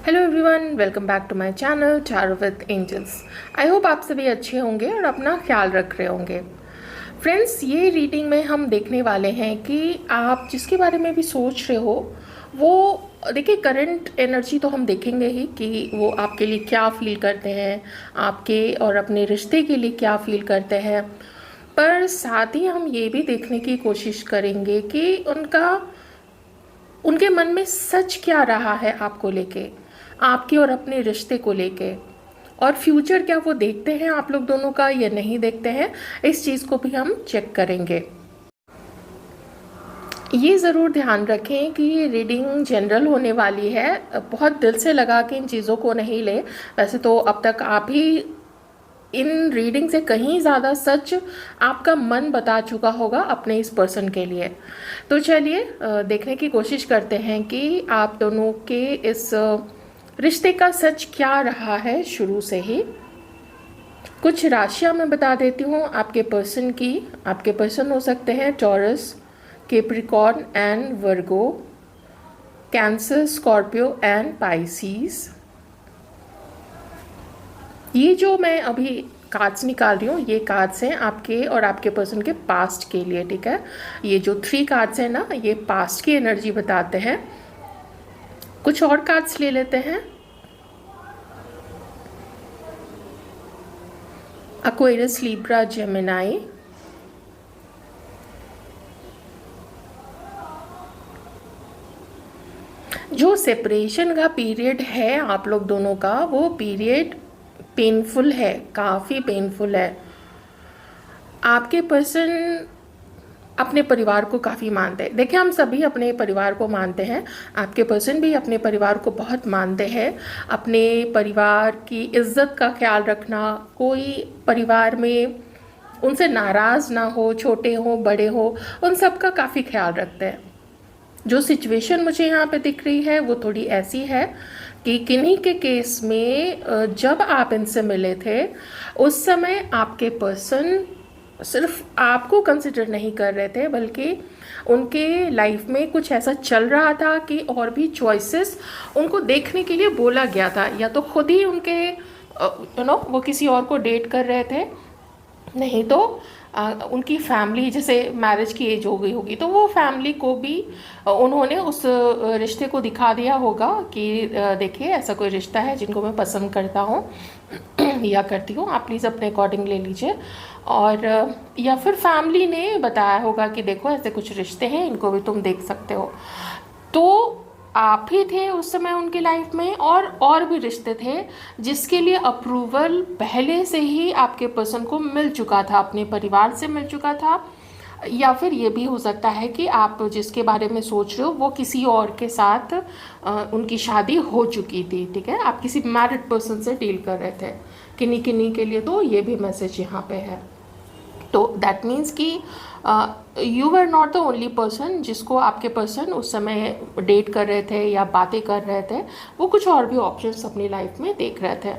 Hello everyone, welcome back to my channel tarot with angels. I hope आप सभी अच्छे होंगे और अपना ख्याल रख रहे होंगे। फ्रेंड्स, ये रीडिंग में हम देखने वाले हैं कि आप जिसके बारे में भी सोच रहे हो वो देखिए, करंट एनर्जी तो हम देखेंगे ही कि वो आपके लिए क्या फील करते हैं, आपके और अपने रिश्ते के लिए क्या फील करते हैं। पर साथ ही हम ये भी देखने की कोशिश करेंगे कि उनके मन में सच क्या रहा है आपको लेके, आपके और अपने रिश्ते को लेके, और फ्यूचर क्या वो देखते हैं आप लोग दोनों का या नहीं देखते हैं। इस चीज़ को भी हम चेक करेंगे। ये ज़रूर ध्यान रखें कि ये रीडिंग जनरल होने वाली है, बहुत दिल से लगा के इन चीज़ों को नहीं ले। वैसे तो अब तक आप ही इन रीडिंग से कहीं ज़्यादा सच आपका मन बता चुका होगा अपने इस पर्सन के लिए। तो चलिए देखने की कोशिश करते हैं कि आप दोनों के इस रिश्ते का सच क्या रहा है शुरू से ही। कुछ राशियां मैं बता देती हूँ आपके पर्सन की। आपके पर्सन हो सकते हैं taurus, Capricorn and Virgo, cancer, Scorpio and Pisces. ये जो मैं अभी कार्ड्स निकाल रही हूँ, ये कार्ड्स हैं आपके और आपके पर्सन के पास्ट के लिए, ठीक है। ये जो 3 कार्ड्स हैं ना, ये पास्ट की एनर्जी बताते हैं। कुछ और कार्ड्स ले लेते हैं। Aquarius, Libra, Gemini. जो सेपरेशन का पीरियड है आप लोग दोनों का, वो पीरियड पेनफुल है, काफ़ी पेनफुल है। आपके पर्सन अपने परिवार को काफ़ी मानते हैं। देखिए, हम सभी अपने परिवार को मानते हैं, आपके पर्सन भी अपने परिवार को बहुत मानते हैं। अपने परिवार की इज्जत का ख्याल रखना, कोई परिवार में उनसे नाराज़ ना हो, छोटे हो बड़े हो, उन सब का काफ़ी ख्याल रखते हैं। जो सिचुएशन मुझे यहाँ पे दिख रही है वो थोड़ी ऐसी है कि किन्हीं के केस में जब आप इनसे मिले थे उस समय आपके पर्सन सिर्फ आपको कंसिडर नहीं कर रहे थे, बल्कि उनके लाइफ में कुछ ऐसा चल रहा था कि और भी चॉइसेस उनको देखने के लिए बोला गया था, या तो खुद ही उनके वो किसी और को डेट कर रहे थे, नहीं तो उनकी फैमिली, जैसे मैरिज की एज हो गई होगी तो वो फैमिली को भी उन्होंने उस रिश्ते को दिखा दिया होगा कि देखिए, ऐसा कोई रिश्ता है जिनको मैं पसंद करता हूँ या करती हूँ, आप प्लीज़ अपने अकॉर्डिंग ले लीजिए। और या फिर फैमिली ने बताया होगा कि देखो, ऐसे कुछ रिश्ते हैं, इनको भी तुम देख सकते हो। तो आप ही थे उस समय उनकी लाइफ में, और भी रिश्ते थे जिसके लिए अप्रूवल पहले से ही आपके पर्सन को मिल चुका था, अपने परिवार से मिल चुका था। या फिर ये भी हो सकता है कि आप जिसके बारे में सोच रहे हो वो किसी और के साथ उनकी शादी हो चुकी थी, ठीक है। आप किसी मैरिड पर्सन से डील कर रहे थे किन्हीं किन्हीं के लिए, तो ये भी मैसेज यहाँ पे है। तो दैट मीन्स कि you were not the only person जिसको आपके पर्सन उस समय डेट कर रहे थे या बातें कर रहे थे, वो कुछ और भी ऑप्शंस अपनी लाइफ में देख रहे थे।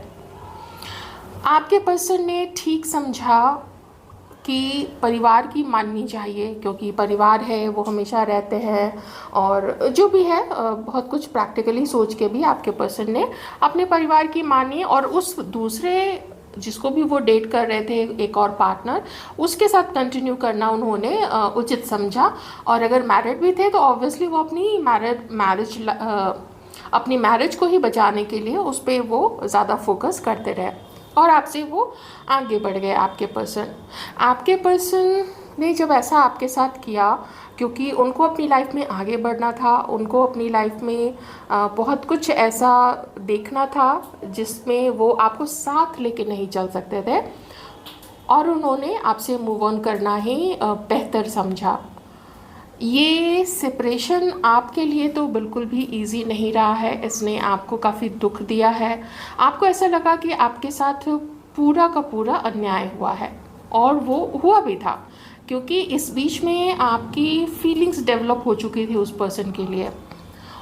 आपके पर्सन ने ठीक समझा कि परिवार की माननी चाहिए, क्योंकि परिवार है वो हमेशा रहते हैं, और जो भी है बहुत कुछ प्रैक्टिकली सोच के भी आपके पर्सन ने अपने परिवार की मानी, और उस दूसरे जिसको भी वो डेट कर रहे थे, एक और पार्टनर, उसके साथ कंटिन्यू करना उन्होंने उचित समझा। और अगर मैरिड भी थे तो ऑब्वियसली वो अपनी मैरिज को ही बचाने के लिए उस पर वो ज़्यादा फोकस करते रहे, और आपसे वो आगे बढ़ गए। आपके पर्सन ने जब ऐसा आपके साथ किया, क्योंकि उनको अपनी लाइफ में आगे बढ़ना था, उनको अपनी लाइफ में बहुत कुछ ऐसा देखना था जिसमें वो आपको साथ लेके नहीं चल सकते थे, और उन्होंने आपसे मूव ऑन करना ही बेहतर समझा। ये सेपरेशन आपके लिए तो बिल्कुल भी इजी नहीं रहा है, इसने आपको काफ़ी दुख दिया है। आपको ऐसा लगा कि आपके साथ पूरा का पूरा अन्याय हुआ है, और वो हुआ भी था, क्योंकि इस बीच में आपकी फीलिंग्स डेवलप हो चुकी थी उस पर्सन के लिए।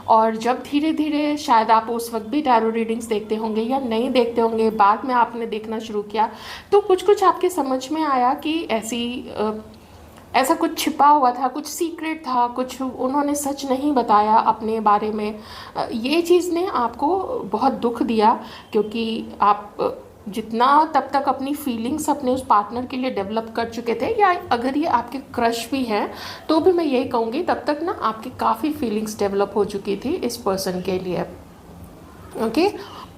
और जब धीरे धीरे, शायद आप उस वक्त भी टैरो रीडिंग्स देखते होंगे या नहीं देखते होंगे, बाद में आपने देखना शुरू किया, तो कुछ कुछ आपके समझ में आया कि ऐसी ऐसा कुछ छिपा हुआ था, कुछ सीक्रेट था, कुछ उन्होंने सच नहीं बताया अपने बारे में। ये चीज़ ने आपको बहुत दुख दिया, क्योंकि आप जितना तब तक अपनी फीलिंग्स अपने उस पार्टनर के लिए डेवलप कर चुके थे, या अगर ये आपके क्रश भी हैं तो भी मैं यही कहूँगी तब तक ना आपकी काफ़ी फीलिंग्स डेवलप हो चुकी थी इस पर्सन के लिए। ओके,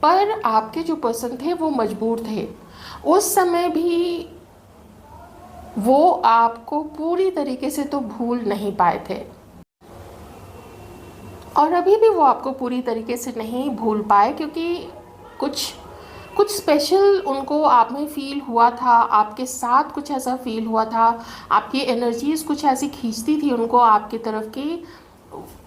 पर आपके जो पर्सन थे वो मजबूर थे उस समय भी, वो आपको पूरी तरीके से तो भूल नहीं पाए थे, और अभी भी वो आपको पूरी तरीके से नहीं भूल पाए, क्योंकि कुछ कुछ स्पेशल उनको आप में फ़ील हुआ था, आपके साथ कुछ ऐसा फ़ील हुआ था, आपकी एनर्जीज़ कुछ ऐसी खींचती थी उनको आपकी तरफ की,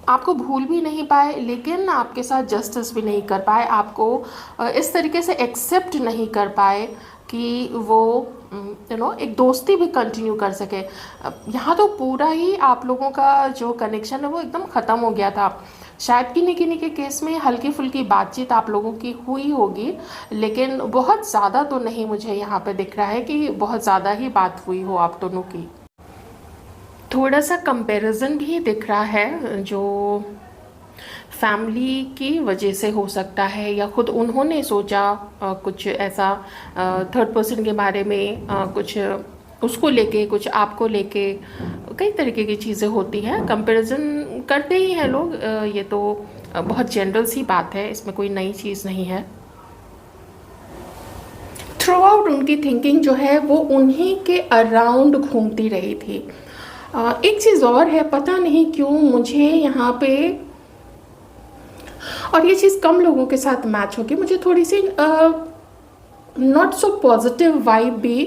आपको भूल भी नहीं पाए, लेकिन आपके साथ जस्टिस भी नहीं कर पाए, आपको इस तरीके से एक्सेप्ट नहीं कर पाए कि वो एक दोस्ती भी कंटिन्यू कर सके। यहाँ तो पूरा ही आप लोगों का जो कनेक्शन है वो एकदम ख़त्म हो गया था। शायद किन्हीं किन्हीं के केस में हल्की फुल्की बातचीत आप लोगों की हुई होगी, लेकिन बहुत ज़्यादा तो नहीं मुझे यहाँ पे दिख रहा है कि बहुत ज़्यादा ही बात हुई हो आप दोनों की। थोड़ा सा कंपैरिजन भी दिख रहा है, जो फैमिली की वजह से हो सकता है, या खुद उन्होंने सोचा कुछ ऐसा थर्ड पर्सन के बारे में, कुछ उसको लेके, कुछ आपको लेके, कई तरीके की चीज़ें होती हैं, कंपैरिजन करते ही हैं लोग। ये तो बहुत जनरल सी बात है, इसमें कोई नई चीज़ नहीं है। थ्रू आउट उनकी थिंकिंग जो है वो उन्हीं के अराउंड घूमती रही थी। एक चीज़ और है, पता नहीं क्यों मुझे यहाँ पे, और ये चीज़ कम लोगों के साथ मैच होगी, मुझे थोड़ी सी नॉट सो पॉजिटिव वाइब भी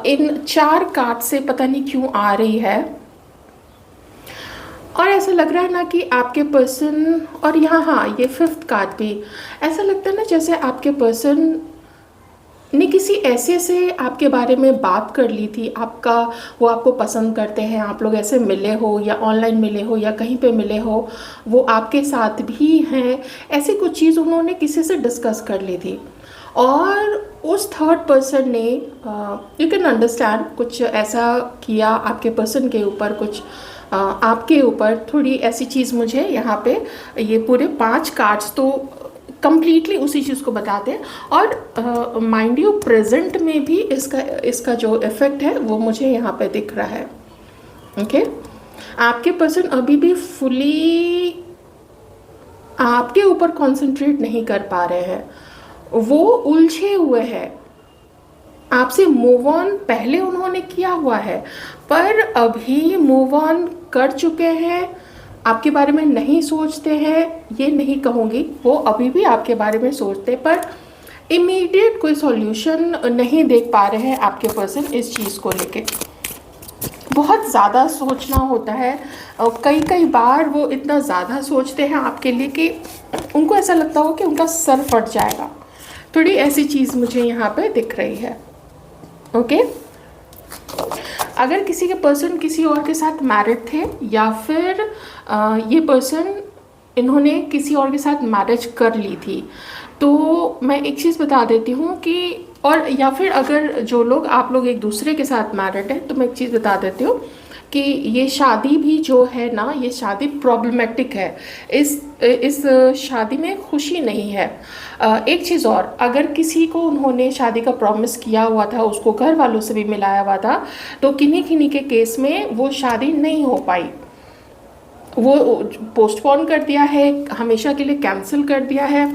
इन 4 कार्ड से पता नहीं क्यों आ रही है। और ऐसा लग रहा है ना कि आपके पर्सन, और यहाँ हाँ ये 5th कार्ड भी ऐसा लगता है ना जैसे आपके पर्सन ने किसी ऐसे से आपके बारे में बात कर ली थी, आपका, वो आपको पसंद करते हैं, आप लोग ऐसे मिले हो या ऑनलाइन मिले हो या कहीं पे मिले हो, वो आपके साथ भी हैं, ऐसी कुछ चीज़ उन्होंने किसी से डिस्कस कर ली थी। और उस थर्ड पर्सन ने, यू कैन अंडरस्टैंड, कुछ ऐसा किया आपके पर्सन के ऊपर, कुछ आपके ऊपर, थोड़ी ऐसी चीज़ मुझे यहाँ पे ये पूरे 5 कार्ड्स तो कंप्लीटली उसी चीज़ को बताते हैं। और माइंड यू प्रेजेंट में भी इसका जो इफ़ेक्ट है वो मुझे यहाँ पे दिख रहा है। ओके, आपके पर्सन अभी भी फुली आपके ऊपर कंसंट्रेट नहीं कर पा रहे हैं, वो उलझे हुए हैं। आपसे मूव ऑन पहले उन्होंने किया हुआ है, पर अभी मूव ऑन कर चुके हैं, आपके बारे में नहीं सोचते हैं, ये नहीं कहूँगी, वो अभी भी आपके बारे में सोचते, पर इमीडिएट कोई सॉल्यूशन नहीं देख पा रहे हैं आपके पर्सन इस चीज़ को लेके। बहुत ज़्यादा सोचना होता है, कई कई बार वो इतना ज़्यादा सोचते हैं आपके लिए कि उनको ऐसा लगता हो कि उनका सर फट जाएगा। थोड़ी ऐसी चीज़ मुझे यहाँ पे दिख रही है। ओके, अगर किसी के पर्सन किसी और के साथ मैरिड थे, या फिर ये पर्सन, इन्होंने किसी और के साथ मैरिज कर ली थी, तो मैं एक चीज़ बता देती हूँ कि, और या फिर अगर जो लोग, आप लोग एक दूसरे के साथ मैरिड हैं, तो मैं एक चीज़ बता देती हूँ कि ये शादी भी जो है ना, ये शादी प्रॉब्लमेटिक है, इस शादी में खुशी नहीं है। एक चीज़ और, अगर किसी को उन्होंने शादी का प्रॉमिस किया हुआ था, उसको घर वालों से भी मिलाया हुआ था, तो किन्हीं किन्हीं के केस में वो शादी नहीं हो पाई, वो पोस्टपोन कर दिया है, हमेशा के लिए कैंसिल कर दिया है।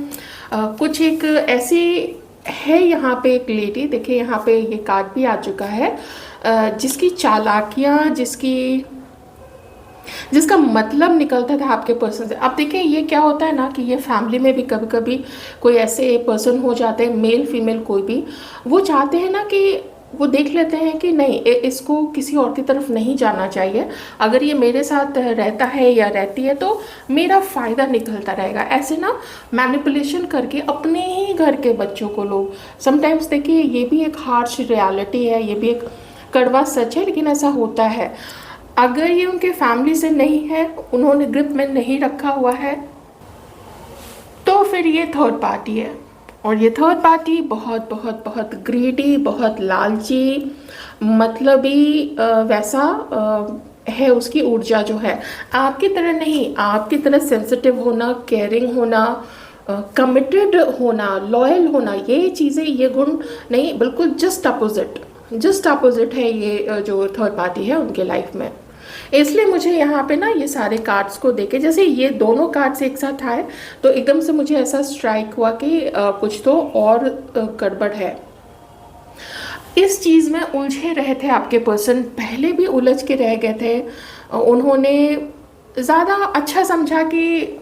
कुछ एक ऐसी है यहाँ पे एक लेडी, देखिए यहाँ पे ये कार्ड भी आ चुका है, जिसकी चालाकियाँ, जिसका मतलब निकलता था आपके पर्सन से। अब देखिए ये क्या होता है ना कि ये फैमिली में भी कभी कभी कोई ऐसे पर्सन हो जाते हैं, मेल फीमेल कोई भी, वो चाहते हैं ना कि वो देख लेते हैं कि नहीं, इसको किसी और की तरफ नहीं जाना चाहिए, अगर ये मेरे साथ रहता है या रहती है तो मेरा फ़ायदा निकलता रहेगा। ऐसे ना मैनिपुलेशन करके अपने ही घर के बच्चों को लोग, समटाइम्स देखिए ये भी एक हार्श रियलिटी है, ये भी एक कड़वा सच है, लेकिन ऐसा होता है। अगर ये उनके फैमिली से नहीं है, उन्होंने ग्रिप में नहीं रखा हुआ है, तो फिर ये थर्ड पार्टी है। और ये थर्ड पार्टी बहुत बहुत बहुत ग्रीडी, बहुत लालची, मतलबी वैसा है उसकी ऊर्जा जो है। आपकी तरह नहीं, आपकी तरह सेंसिटिव होना, केयरिंग होना, कमिटेड होना, लॉयल होना, ये चीज़ें, ये गुण नहीं, बिल्कुल जस्ट अपोजिट, जस्ट अपोजिट है ये जो थर्ड पार्टी है उनके लाइफ में। इसलिए मुझे यहाँ पे ना ये सारे कार्ड्स को देखे, जैसे ये दोनों कार्ड्स एक साथ आए तो एकदम से मुझे ऐसा स्ट्राइक हुआ कि कुछ तो और गड़बड़ है। इस चीज़ में उलझे रहे थे आपके पर्सन, पहले भी उलझ के रह गए थे। उन्होंने ज़्यादा अच्छा समझा कि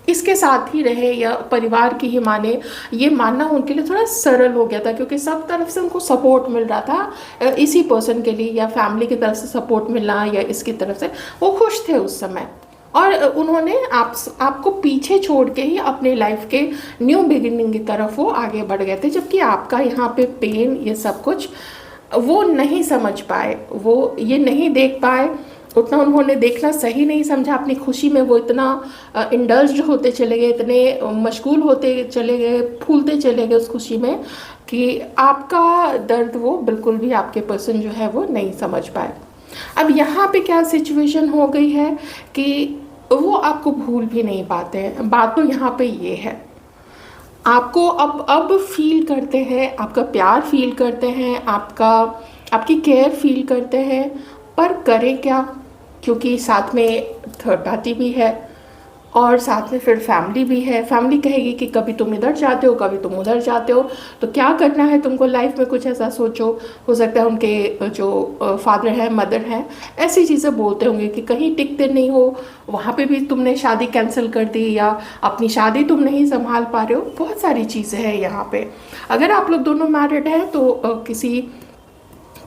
इसके साथ ही रहे या परिवार की ही माने, ये मानना उनके लिए थोड़ा सरल हो गया था क्योंकि सब तरफ से उनको सपोर्ट मिल रहा था। इसी पर्सन के लिए या फैमिली की तरफ से सपोर्ट मिलना या इसकी तरफ से, वो खुश थे उस समय। और उन्होंने आपको पीछे छोड़ के ही अपने लाइफ के न्यू बिगिनिंग की तरफ वो आगे बढ़ गए थे, जबकि आपका यहाँ पे पेन, ये सब कुछ वो नहीं समझ पाए, वो ये नहीं देख पाए, उतना उन्होंने देखना सही नहीं समझा। अपनी खुशी में वो इतना इंडल्ज होते चले गए, इतने मशगूल होते चले गए, फूलते चले गए उस खुशी में कि आपका दर्द वो बिल्कुल भी आपके पर्सन जो है वो नहीं समझ पाए। अब यहाँ पे क्या सिचुएशन हो गई है कि वो आपको भूल भी नहीं पाते हैं। बात तो यहाँ पे ये है, आपको अब फील करते हैं, आपका प्यार फील करते हैं, आपकी केयर फील करते हैं, पर करें क्या, क्योंकि साथ में थर्ड पार्टी भी है और साथ में फिर फैमिली भी है। फैमिली कहेगी कि कभी तुम इधर जाते हो, कभी तुम उधर जाते हो, तो क्या करना है तुमको लाइफ में, कुछ ऐसा सोचो। हो सकता है उनके जो फादर हैं, मदर हैं, ऐसी चीज़ें बोलते होंगे कि कहीं टिकते नहीं हो, वहाँ पे भी तुमने शादी कैंसिल कर दी या अपनी शादी तुम नहीं संभाल पा रहे हो। बहुत सारी चीज़ें हैं यहाँ पे। अगर आप लोग दोनों मैरिड हैं तो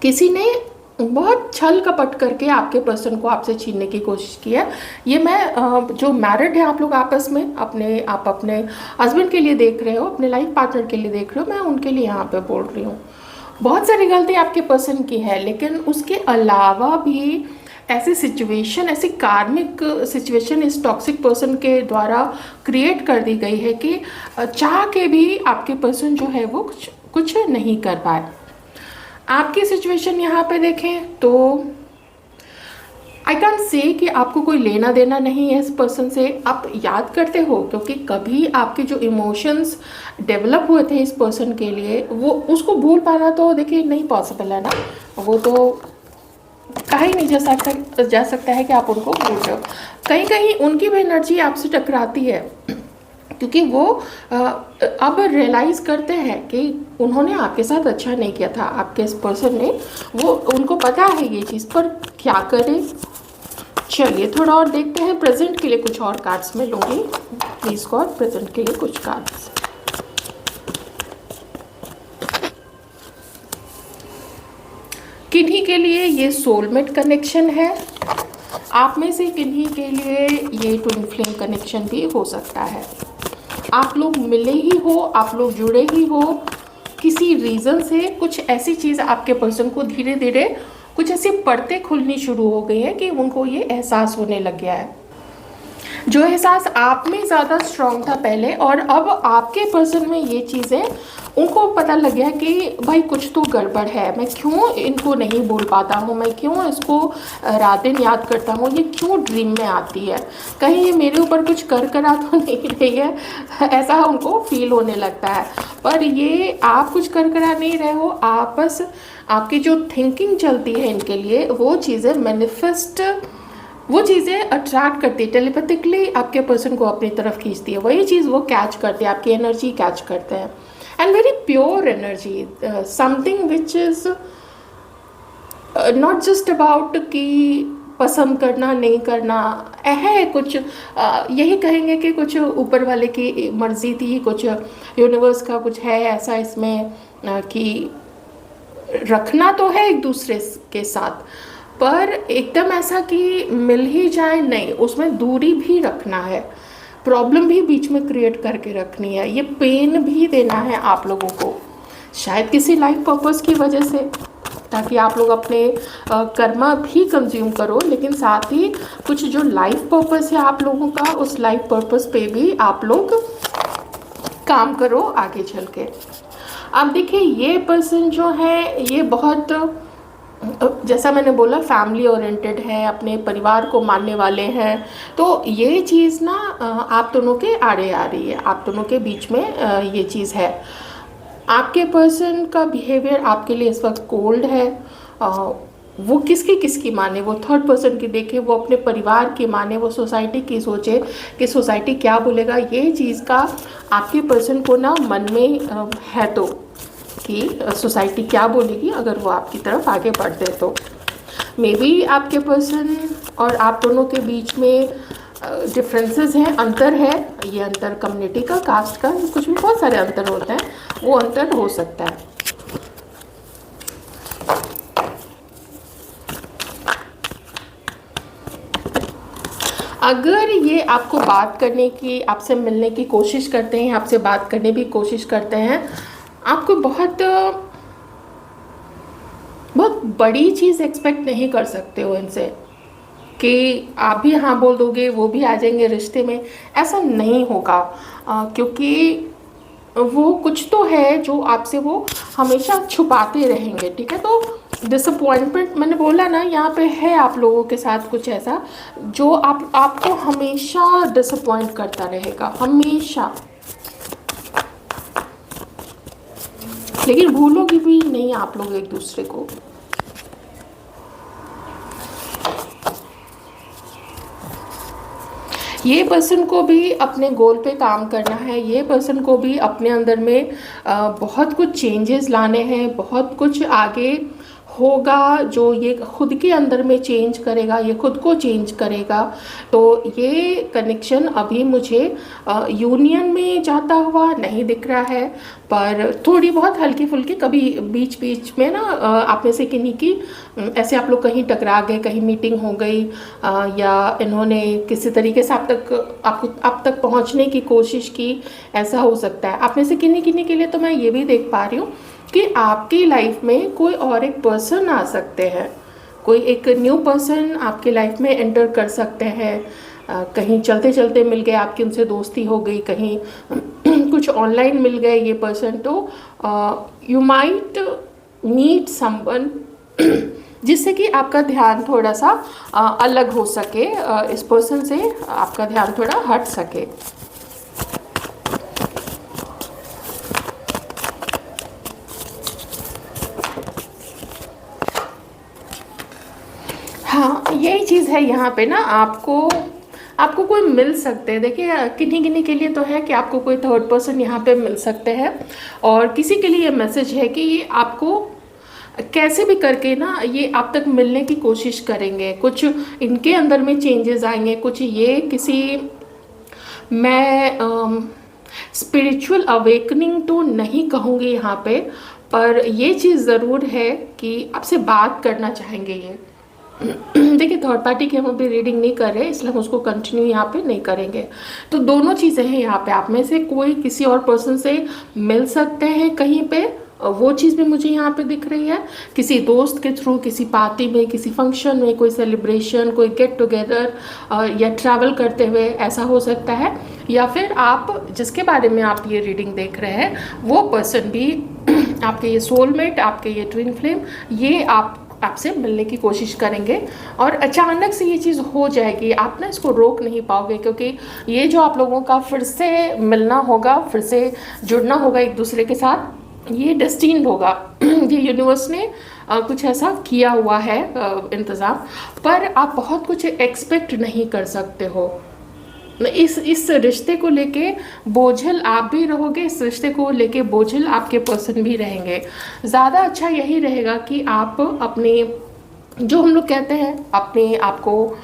किसी ने बहुत छल कपट करके आपके पर्सन को आपसे छीनने की कोशिश की है। ये मैं जो मैरिड है आप लोग आपस में आप अपने हस्बैंड के लिए देख रहे हो, अपने लाइफ पार्टनर के लिए देख रहे हो, मैं उनके लिए यहाँ पे बोल रही हूँ। बहुत सारी गलती आपके पर्सन की है, लेकिन उसके अलावा भी ऐसी सिचुएशन, ऐसी कार्मिक सिचुएशन इस टॉक्सिक पर्सन के द्वारा क्रिएट कर दी गई है कि चाह के भी आपके पर्सन जो है वो कुछ नहीं कर पाए। आपकी सिचुएशन यहाँ पे देखें तो आई कैन से कि आपको कोई लेना देना नहीं है इस पर्सन से। आप याद करते हो क्योंकि कभी आपके जो इमोशंस डेवलप हुए थे इस पर्सन के लिए, वो उसको भूल पाना तो देखिए नहीं पॉसिबल है ना, वो तो कहा ही नहीं जा सकता है कि आप उनको भूल जाओ। कहीं कहीं उनकी भी एनर्जी आपसे टकराती है क्योंकि वो अब रियलाइज़ करते हैं कि उन्होंने आपके साथ अच्छा नहीं किया था, आपके इस पर्सन ने, वो उनको पता है ये चीज़, पर क्या करें। चलिए थोड़ा और देखते हैं। प्रेजेंट के लिए कुछ और कार्ड्स मैं लूँगी, प्लीज़ गॉड, प्रेजेंट के लिए कुछ कार्ड्स। किन्हीं के लिए ये सोलमेट कनेक्शन है, आप में से किन्हीं के लिए ये ट्विन फ्लेम कनेक्शन भी हो सकता है। आप लोग मिले ही हो, आप लोग जुड़े ही हो, किसी रीज़न से कुछ ऐसी चीज़ आपके पर्सन को धीरे धीरे कुछ ऐसी परतें खुलनी शुरू हो गई हैं कि उनको ये एहसास होने लग गया है। जो एहसास आप में ज़्यादा स्ट्रॉन्ग था पहले, और अब आपके पर्सन में ये चीज़ें उनको पता लग गया कि भाई कुछ तो गड़बड़ है, मैं क्यों इनको नहीं बोल पाता हूँ, मैं क्यों इसको रात दिन याद करता हूँ, ये क्यों ड्रीम में आती है, कहीं ये मेरे ऊपर कुछ करा तो नहीं रही है, ऐसा उनको फील होने लगता है। पर ये आप कुछ करा नहीं रहे हो, आप बस आपकी जो थिंकिंग चलती है इनके लिए वो चीज़ें मैनिफेस्ट, वो चीज़ें अट्रैक्ट करती है, टेलीपैथिकली आपके पर्सन को अपनी तरफ खींचती है, वही चीज़ वो कैच करते हैं, आपकी एनर्जी कैच करते हैं। And very pure energy, something which is not just about कि पसंद करना नहीं करना है, कुछ यही कहेंगे कि कुछ ऊपर वाले की मर्जी थी, कुछ यूनिवर्स का कुछ है ऐसा इसमें कि रखना तो है एक दूसरे के साथ, पर एकदम ऐसा कि मिल ही जाए नहीं, उसमें दूरी भी रखना है, प्रॉब्लम भी बीच में क्रिएट करके रखनी है, ये पेन भी देना है आप लोगों को, शायद किसी लाइफ पर्पस की वजह से, ताकि आप लोग अपने कर्मा भी कंज्यूम करो, लेकिन साथ ही कुछ जो लाइफ पर्पस है आप लोगों का, उस लाइफ पर्पस पे भी आप लोग काम करो आगे चल के। अब देखिए ये पर्सन जो है ये बहुत जैसा मैंने बोला फैमिली ओरिएंटेड है, अपने परिवार को मानने वाले हैं। तो ये चीज़ ना आप दोनों के आड़े आ रही है, आप दोनों के बीच में ये चीज़ है। आपके पर्सन का बिहेवियर आपके लिए इस वक्त कोल्ड है। वो किसकी माने, वो थर्ड पर्सन की देखे, वो अपने परिवार की माने, वो सोसाइटी की सोचे कि सोसाइटी क्या बोलेगा। ये चीज़ का आपके पर्सन को ना मन में है तो कि सोसाइटी क्या बोलेगी अगर वो आपकी तरफ आगे बढ़ते। तो मे बी आपके पर्सन और आप दोनों के बीच में डिफरेंसेस हैं, अंतर है। ये अंतर कम्युनिटी का, कास्ट का, कुछ भी बहुत सारे अंतर होते हैं, वो अंतर हो सकता है। अगर ये आपको बात करने की, आपसे मिलने की कोशिश करते हैं, आपसे बात करने की कोशिश करते हैं, आपको बहुत बड़ी चीज़ एक्सपेक्ट नहीं कर सकते हो इनसे कि आप भी हाँ बोल दोगे वो भी आ जाएंगे रिश्ते में। ऐसा नहीं होगा क्योंकि वो कुछ तो है जो आपसे वो हमेशा छुपाते रहेंगे। ठीक है, तो डिसअपॉइंटमेंट मैंने बोला ना, यहाँ पे है आप लोगों के साथ कुछ ऐसा जो आपको हमेशा डिसअपॉइंट करता रहेगा, हमेशा। लेकिन भूलोगे भी नहीं आप लोग एक दूसरे को। ये पर्सन को भी अपने गोल पे काम करना है, ये पर्सन को भी अपने अंदर में बहुत कुछ चेंजेस लाने हैं, बहुत कुछ आगे होगा जो ये खुद के अंदर में चेंज करेगा, ये खुद को चेंज करेगा। तो ये कनेक्शन अभी मुझे यूनियन में जाता हुआ नहीं दिख रहा है, पर थोड़ी बहुत हल्की फुल्की कभी बीच बीच में ना आप में से किन्हीं की ऐसे आप लोग कहीं टकरा गए, कहीं मीटिंग हो गई या इन्होंने किसी तरीके से आप तक पहुंचने की कोशिश की, ऐसा हो सकता है। आप में से किन्हीं के लिए तो मैं ये भी देख पा रही हूँ कि आपकी लाइफ में कोई और एक पर्सन आ सकते हैं, कोई एक न्यू पर्सन आपकी लाइफ में एंटर कर सकते हैं। कहीं चलते चलते मिल गए, आपकी उनसे दोस्ती हो गई, कहीं कुछ ऑनलाइन मिल गए ये पर्सन। तो यू माइट मीट समवन जिससे कि आपका ध्यान थोड़ा सा अलग हो सके, इस पर्सन से आपका ध्यान थोड़ा हट सके। हाँ, यही चीज़ है यहाँ पे ना, आपको कोई मिल सकते हैं। देखिए किन्हीं के लिए तो है कि आपको कोई थर्ड पर्सन यहाँ पे मिल सकते हैं, और किसी के लिए मैसेज है कि ये आपको कैसे भी करके ना ये आप तक मिलने की कोशिश करेंगे। कुछ इनके अंदर में चेंजेस आएंगे, कुछ ये किसी मैं स्पिरिचुअल अवेकनिंग तो नहीं कहूँगी यहाँ पे, पर ये चीज़ ज़रूर है कि आपसे बात करना चाहेंगे ये। देखिए थर्ड पार्टी की हम अभी रीडिंग नहीं कर रहे, इसलिए हम उसको कंटिन्यू यहाँ पे नहीं करेंगे। तो दोनों चीज़ें हैं यहाँ पे, आप में से कोई किसी और पर्सन से मिल सकते हैं कहीं पे, वो चीज़ भी मुझे यहाँ पे दिख रही है। किसी दोस्त के थ्रू, किसी पार्टी में, किसी फंक्शन में, कोई सेलिब्रेशन, कोई गेट टुगेदर या ट्रैवल करते हुए ऐसा हो सकता है। या फिर आप जिसके बारे में आप ये रीडिंग देख रहे हैं वो पर्सन भी आपके ये सोलमेट, आपके ये ट्विन फ्लेम, ये आपसे मिलने की कोशिश करेंगे और अचानक से ये चीज़ हो जाएगी। आप ना इसको रोक नहीं पाओगे, क्योंकि ये जो आप लोगों का फिर से मिलना होगा, फिर से जुड़ना होगा एक दूसरे के साथ, ये डेस्टिन्ड होगा। ये यूनिवर्स ने कुछ ऐसा किया हुआ है इंतज़ाम, पर आप बहुत कुछ एक्सपेक्ट नहीं कर सकते हो। इस रिश्ते को लेके बोझल आप भी रहोगे, इस रिश्ते को लेके बोझल आपके पर्सन भी रहेंगे। ज़्यादा अच्छा यही रहेगा कि आप अपने, जो हम लोग कहते हैं, अपने आप को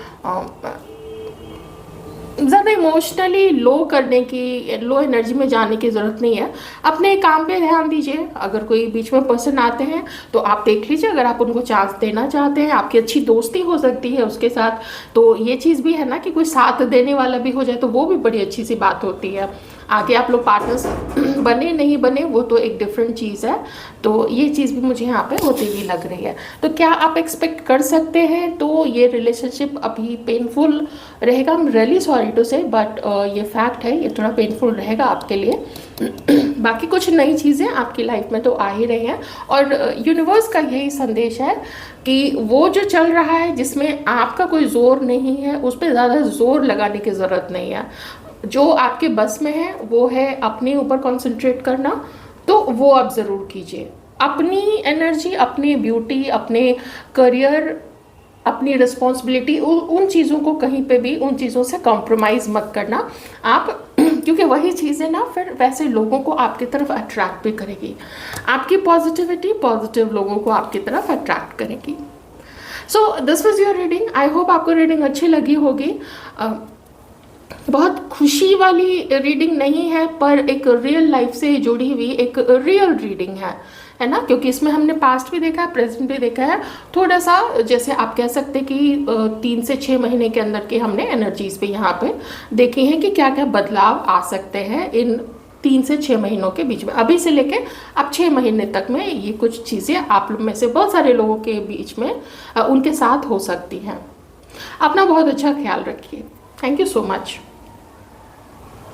ज़्यादा इमोशनली लो करने की, लो एनर्जी में जाने की ज़रूरत नहीं है। अपने काम पे ध्यान दीजिए। अगर कोई बीच में पर्सन आते हैं तो आप देख लीजिए, अगर आप उनको चांस देना चाहते हैं, आपकी अच्छी दोस्ती हो सकती है उसके साथ, तो ये चीज़ भी है ना कि कोई साथ देने वाला भी हो जाए तो वो भी बड़ी अच्छी सी बात होती है। आगे आप लोग पार्टनर्स बने नहीं बने वो तो एक डिफरेंट चीज़ है। तो ये चीज़ भी मुझे यहाँ पे होती हुई लग रही है। तो क्या आप एक्सपेक्ट कर सकते हैं? तो ये रिलेशनशिप अभी पेनफुल रहेगा। I am really sorry to say, but ये फैक्ट है, ये थोड़ा पेनफुल रहेगा आपके लिए। बाकी कुछ नई चीज़ें आपकी लाइफ में तो आ ही रही हैं, और यूनिवर्स का यही संदेश है कि वो जो चल रहा है जिसमें आपका कोई जोर नहीं है, उस पर ज़्यादा जोर लगाने की ज़रूरत नहीं है। जो आपके बस में है वो है अपने ऊपर कंसंट्रेट करना, तो वो आप ज़रूर कीजिए। अपनी एनर्जी, अपनी ब्यूटी, अपने करियर, अपनी रिस्पॉन्सिबिलिटी, उन चीज़ों को कहीं पे भी, उन चीज़ों से कॉम्प्रोमाइज़ मत करना आप, क्योंकि वही चीज़ें ना फिर वैसे लोगों को आपकी तरफ अट्रैक्ट भी करेगी। आपकी पॉजिटिविटी पॉजिटिव लोगों को आपकी तरफ अट्रैक्ट करेगी। So this was your reading. I hope आपको रीडिंग अच्छी लगी होगी। बहुत खुशी वाली रीडिंग नहीं है, पर एक रियल लाइफ से जुड़ी हुई एक रियल रीडिंग है ना, क्योंकि इसमें हमने पास्ट भी देखा है, प्रेजेंट भी देखा है। थोड़ा सा जैसे आप कह सकते कि 3 से 6 महीने के अंदर की हमने एनर्जीज पे यहाँ पे देखी हैं कि क्या क्या बदलाव आ सकते हैं इन 3 से 6 महीनों के बीच में। अभी से लेके अब 6 महीने तक में ये कुछ चीज़ें आप लोग में से बहुत सारे लोगों के बीच में उनके साथ हो सकती हैं। अपना बहुत अच्छा ख्याल रखिए। Thank you so much.